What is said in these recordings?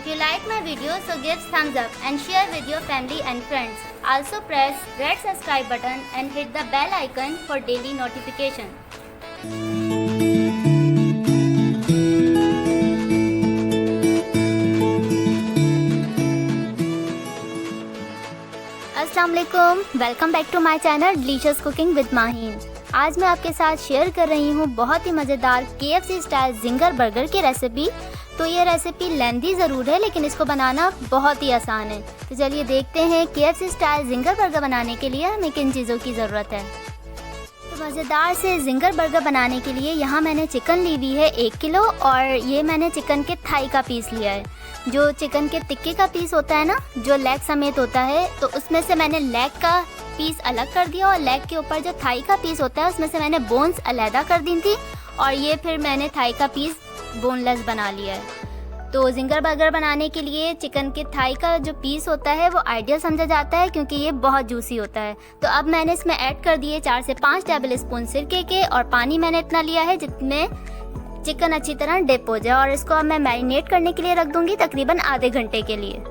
If you like my video, so give thumbs up and share with your family and friends. Also press red subscribe button and hit the bell icon for daily notification. अस्सलाम वालेकुम, welcome back to my channel delicious cooking with Maheen. आज मैं आपके साथ share कर रही हूँ बहुत ही मज़ेदार KFC स्टाइल जिंगर बर्गर की रेसिपी। तो ये रेसिपी लेंदी ज़रूर है लेकिन इसको बनाना बहुत ही आसान है। तो चलिए देखते हैं KFC स्टाइल जिंगर बर्गर बनाने के लिए हमें किन चीज़ों की ज़रूरत है। तो मज़ेदार से जिंगर बर्गर बनाने के लिए यहाँ मैंने चिकन ली हुई है 1 किलो और ये मैंने चिकन के थाई का पीस लिया है। जो चिकन के टिक्के का पीस होता है ना, जो लेग समेत होता है, तो उसमें से मैंने लेग का पीस अलग कर दिया और लेग के ऊपर जो थाई का पीस होता है उसमें से मैंने बोन्स अलहदा कर दी थी और ये फिर मैंने थाई का पीस बोनलेस बना लिया है। तो जिंगर बर्गर बनाने के लिए चिकन के थाई का जो पीस होता है वो आइडियल समझा जाता है क्योंकि ये बहुत जूसी होता है। तो अब मैंने इसमें ऐड कर दिए 4 से 5 टेबल स्पून सिरके के और पानी मैंने इतना लिया है जितने चिकन अच्छी तरह डिप हो जाए और इसको अब मैं मैरिनेट करने के लिए रख दूंगी तकरीबन आधे घंटे के लिए।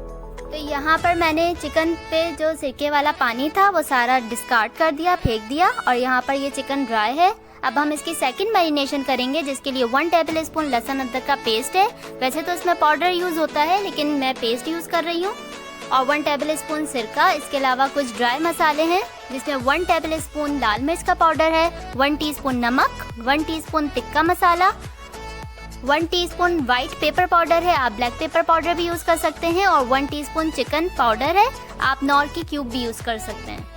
तो यहाँ पर मैंने चिकन पे जो सिरके वाला पानी था वो सारा डिस्कार्ड कर दिया, फेंक दिया और यहाँ पर ये चिकन ड्राई है। अब हम इसकी सेकंड मैरिनेशन करेंगे जिसके लिए 1 टेबल स्पून लहसुन अदरक का पेस्ट है। वैसे तो इसमें पाउडर यूज़ होता है लेकिन मैं पेस्ट यूज़ कर रही हूँ। और 1 टेबल स्पून सिरका, इसके अलावा कुछ ड्राई मसाले हैं जिसमें 1 टेबल स्पून लाल मिर्च का पाउडर है, 1 टीस्पून नमक, 1 टीस्पून तिक्का मसाला, 1 टीस्पून वाइट पेपर पाउडर है, आप ब्लैक पेपर पाउडर भी यूज़ कर सकते हैं और 1 टीस्पून चिकन पाउडर है, आप नॉर की क्यूब भी यूज़ कर सकते हैं।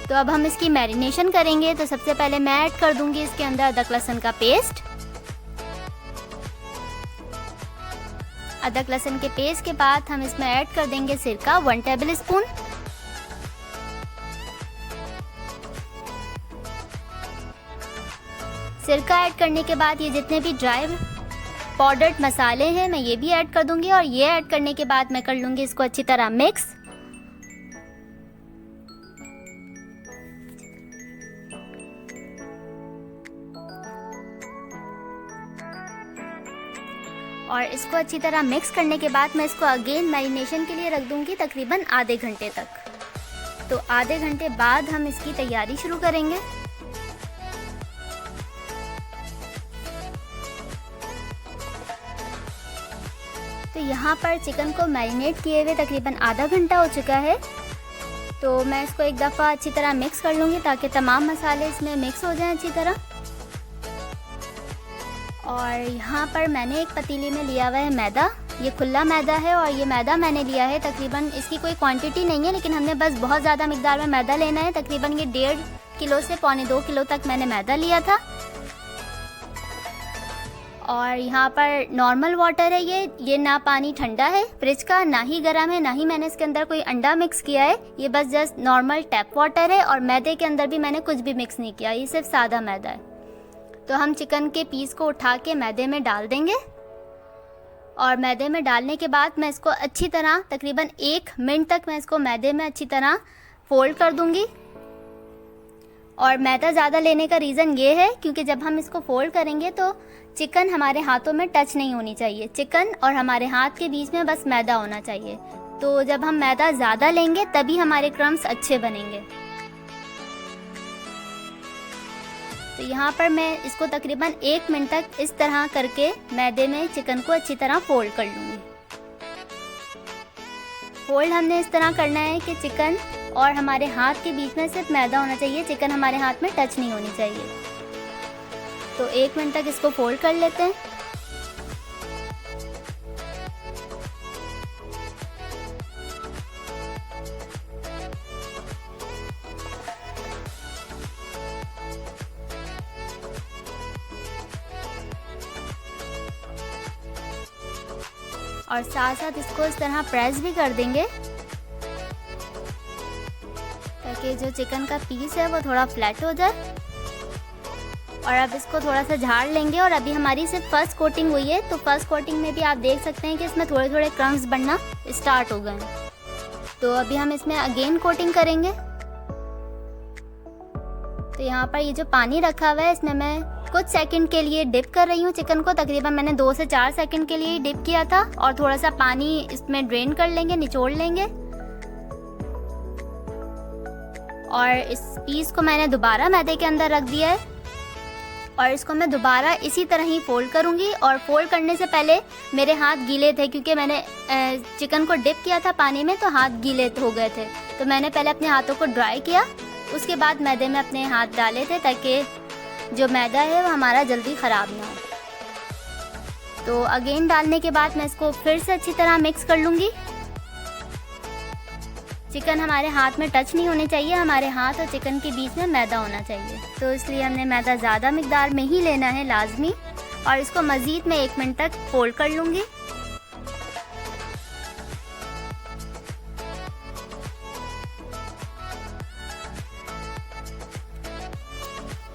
तो अब हम इसकी मैरिनेशन करेंगे। तो सबसे पहले मैं ऐड कर दूंगी इसके अंदर अदरक लहसुन का पेस्ट। अदरक लहसुन के पेस्ट के बाद हम इसमें ऐड कर देंगे सिरका 1 टेबल स्पून। सिरका ऐड करने के बाद ये जितने भी ड्राई पाउडर्ड मसाले हैं मैं ये भी ऐड कर दूंगी और ये ऐड करने के बाद मैं कर लूँगी इसको अच्छी तरह मिक्स। और इसको अच्छी तरह मिक्स करने के बाद मैं इसको अगेन मैरिनेशन के लिए रख दूंगी तकरीबन आधे घंटे तक। तो आधे घंटे बाद हम इसकी तैयारी शुरू करेंगे। तो यहाँ पर चिकन को मैरिनेट किए हुए तकरीबन आधा घंटा हो चुका है। तो मैं इसको एक दफ़ा अच्छी तरह मिक्स कर लूँगी ताकि तमाम मसाले इसमें मिक्स हो जाएं अच्छी तरह। और यहाँ पर मैंने एक पतीली में लिया हुआ है मैदा, ये खुला मैदा है और ये मैदा मैंने लिया है तकरीबन, इसकी कोई क्वांटिटी नहीं है लेकिन हमने बस बहुत ज़्यादा मिकदार में मैदा लेना है। तकरीबन ये 1.5 किलो से 1.25 किलो तक मैंने मैदा लिया था। और यहाँ पर नॉर्मल वाटर है, ये ना पानी ठंडा है फ्रिज का, ना ही गर्म है, ना ही मैंने इसके अंदर कोई अंडा मिक्स किया है। ये बस जस्ट नॉर्मल टैप वाटर है और मैदे के अंदर भी मैंने कुछ भी मिक्स नहीं किया, ये सिर्फ सादा मैदा है। तो हम चिकन के पीस को उठा के मैदे में डाल देंगे और मैदे में डालने के बाद मैं इसको अच्छी तरह तकरीबन 1 मिनट तक मैं इसको मैदे में अच्छी तरह फोल्ड कर दूंगी। और मैदा ज़्यादा लेने का रीज़न ये है क्योंकि जब हम इसको फोल्ड करेंगे तो चिकन हमारे हाथों में टच नहीं होनी चाहिए, चिकन और हमारे हाथ के बीच में बस मैदा होना चाहिए। तो जब हम मैदा ज़्यादा लेंगे तभी हमारे क्रम्स अच्छे बनेंगे। तो यहाँ पर मैं इसको तकरीबन 1 मिनट तक इस तरह करके मैदे में चिकन को अच्छी तरह फोल्ड कर लूँगी। फोल्ड हमने इस तरह करना है कि चिकन और हमारे हाथ के बीच में सिर्फ मैदा होना चाहिए, चिकन हमारे हाथ में टच नहीं होनी चाहिए। तो 1 मिनट तक इसको फोल्ड कर लेते हैं। और साथ साथ इसको इस तरह प्रेस भी कर देंगे ताकि जो चिकन का पीस है वो थोड़ा फ्लैट हो जाए। और अब इसको थोड़ा सा झाड़ लेंगे और अभी हमारी सिर्फ फर्स्ट कोटिंग हुई है। तो फर्स्ट कोटिंग में भी आप देख सकते हैं कि इसमें थोड़े थोड़े क्रम्स बनना स्टार्ट हो गए हैं। तो अभी हम इसमें अगेन कोटिंग करेंगे। तो यहाँ पर ये जो पानी रखा हुआ है इसमें मैं कुछ सेकंड के लिए डिप कर रही हूँ चिकन को। तकरीबन मैंने 2 से 4 सेकंड के लिए ही डिप किया था और थोड़ा सा पानी इसमें ड्रेन कर लेंगे, निचोड़ लेंगे। और इस पीस को मैंने दोबारा मैदे के अंदर रख दिया है और इसको मैं दोबारा इसी तरह ही फोल्ड करूँगी। और फोल्ड करने से पहले मेरे हाथ गीले थे क्योंकि मैंने चिकन को डिप किया था पानी में, तो हाथ गीले हो गए थे। तो मैंने पहले अपने हाथों को ड्राई किया, उसके बाद मैदे में अपने हाथ डाले थे ताकि जो मैदा है वो हमारा जल्दी ख़राब ना हो। तो अगेन डालने के बाद मैं इसको फिर से अच्छी तरह मिक्स कर लूँगी। चिकन हमारे हाथ में टच नहीं होने चाहिए, हमारे हाथ और चिकन के बीच में मैदा होना चाहिए। तो इसलिए हमने मैदा ज़्यादा मिकदार में ही लेना है लाजमी। और इसको मज़ीद मैं 1 मिनट तक फोल्ड कर लूँगी।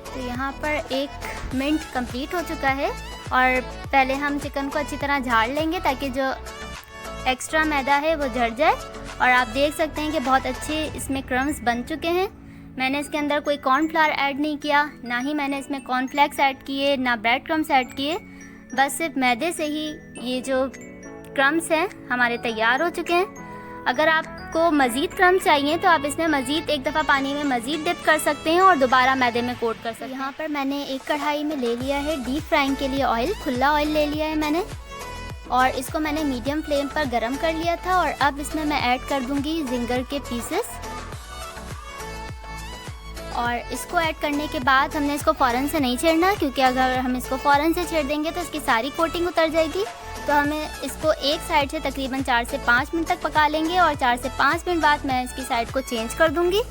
तो यहाँ पर 1 मिनट कंप्लीट हो चुका है और पहले हम चिकन को अच्छी तरह झाड़ लेंगे ताकि जो एक्स्ट्रा मैदा है वो झड़ जाए। और आप देख सकते हैं कि बहुत अच्छे इसमें क्रम्स बन चुके हैं। मैंने इसके अंदर कोई कॉर्नफ्लावर ऐड नहीं किया, ना ही मैंने इसमें कॉर्नफ्लेक्स ऐड किए, ना ब्रेड क्रम्स ऐड किए। बस सिर्फ मैदे से ही ये जो क्रम्स हैं हमारे तैयार हो चुके हैं। अगर आपको मज़ीद क्रम्स चाहिए तो आप इसमें मज़ीद 1 दफ़ा पानी में मज़ीद डिप कर सकते हैं और दोबारा मैदे में कोट कर सकते हैं। यहाँ पर मैंने एक कढ़ाई में ले लिया है डीप फ्राइंग के लिए ऑयल, खुला ऑयल ले लिया है मैंने और इसको मैंने मीडियम फ्लेम पर गरम कर लिया था। और अब इसमें मैं ऐड कर दूंगी जिंगर के पीसेस। और इसको ऐड करने के बाद हमने इसको फ़ौरन से नहीं छेड़ना, क्योंकि अगर हम इसको फ़ौरन से छेड़ देंगे तो इसकी सारी कोटिंग उतर जाएगी। तो हमें इसको एक साइड से तकरीबन 4 से 5 मिनट तक पका लेंगे और 4 से 5 मिनट बाद मैं इसकी साइड को चेंज कर दूंगी।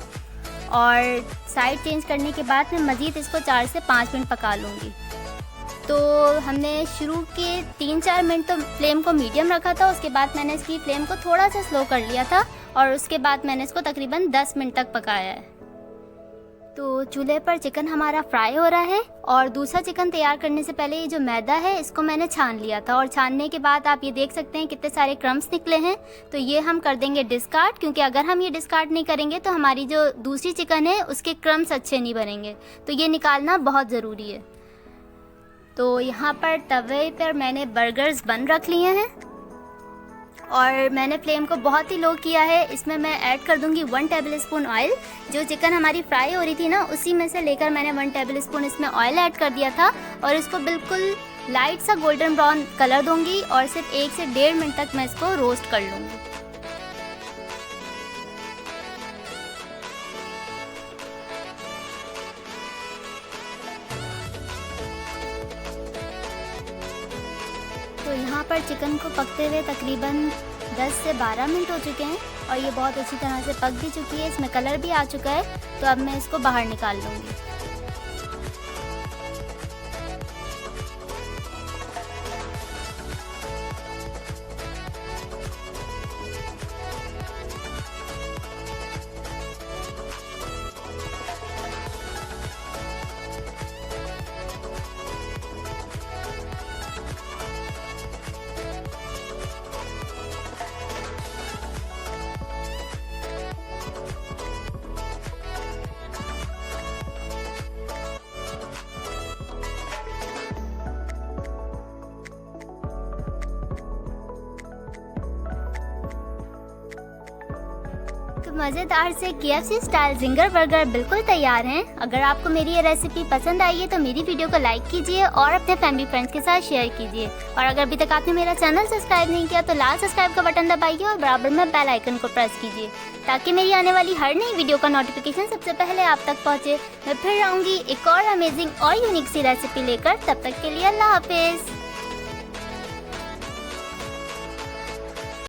और साइड चेंज करने के बाद मैं मज़ीद इसको 4 से 5 मिनट पका लूँगी। तो हमने शुरू के 3-4 मिनट तो फ्लेम को मीडियम रखा था, उसके बाद मैंने इसकी फ्लेम को थोड़ा सा स्लो कर लिया था और उसके बाद मैंने इसको तकरीबन 10 मिनट तक पकाया है। तो चूल्हे पर चिकन हमारा फ्राई हो रहा है और दूसरा चिकन तैयार करने से पहले ये जो मैदा है इसको मैंने छान लिया था और छानने के बाद आप ये देख सकते हैं कितने सारे क्रम्स निकले हैं। तो ये हम कर देंगे डिस्कार्ड, क्योंकि अगर हम ये डिस्कार्ड नहीं करेंगे तो हमारी जो दूसरी चिकन है उसके क्रम्स अच्छे नहीं बनेंगे। तो ये निकालना बहुत ज़रूरी है। तो यहाँ पर तवे पर मैंने बर्गर्स बन रख लिए हैं और मैंने फ्लेम को बहुत ही लो किया है। इसमें मैं ऐड कर दूंगी 1 टेबलस्पून ऑयल। जो चिकन हमारी फ्राई हो रही थी ना, उसी में से लेकर मैंने 1 टेबलस्पून इसमें ऑयल ऐड कर दिया था और इसको बिल्कुल लाइट सा गोल्डन ब्राउन कलर दूंगी और सिर्फ 1 से 1.5 मिनट तक मैं इसको रोस्ट कर लूँगी। तो यहाँ पर चिकन को पकते हुए तकरीबन 10 से 12 मिनट हो चुके हैं और ये बहुत अच्छी तरह से पक भी चुकी है, इसमें कलर भी आ चुका है। तो अब मैं इसको बाहर निकाल लूँगी। तो मज़ेदार से KFC स्टाइल जिंगर बर्गर बिल्कुल तैयार हैं। अगर आपको मेरी ये रेसिपी पसंद आई है तो मेरी वीडियो को लाइक कीजिए और अपने फैमिली फ्रेंड्स के साथ शेयर कीजिए। और अगर अभी तक आपने मेरा चैनल सब्सक्राइब नहीं किया तो लाल सब्सक्राइब का बटन दबाइए और बराबर में बेल आइकन को प्रेस कीजिए ताकि मेरी आने वाली हर नई वीडियो का नोटिफिकेशन सबसे पहले आप तक पहुँचे। मैं फिर आऊँगी एक और अमेजिंग और यूनिक सी रेसिपी लेकर। तब तक के लिए अल्लाह हाफिज़।